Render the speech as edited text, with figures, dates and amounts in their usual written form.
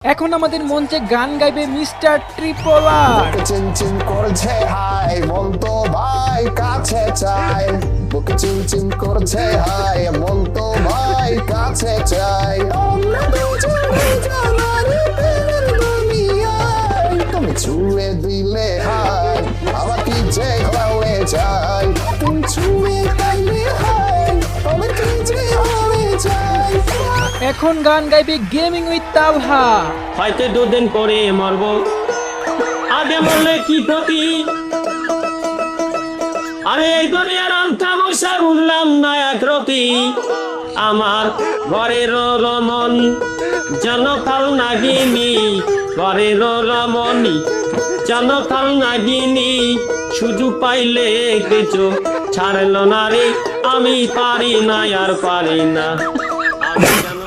এখন আমাদের মঞ্চে গান গাইবে মিস্টার ট্রিপলার। চিনচিন করছে হাই মন তো ভাই কাছে চাই, বুকে চিনচিন করছে হাই মন তো ভাই কাছে চাই। তুমি ছুঁয়ে দিলে হাই আমার কি যে হয়ে যায়, তুমি ছুঁয়ে দিলে হাই আমার কি যে হয়ে যায়। এখন গান গাইবে গেমিং উইথ তালহা। হয়তো দুদিন পরে মরবো, আগে মরলে কি ক্ষতি। আমি এই দুনিয়ার তামাশা বুঝলাম না একরতি। আমার ঘরের রমন যেন কাল নাগিনী, ঘরের রমণী যেন কাল নাগিনী। সুযোগ পাইলে কিছু ছাড়লো না রে, আমি পারি না আর পারি না। আমি যেন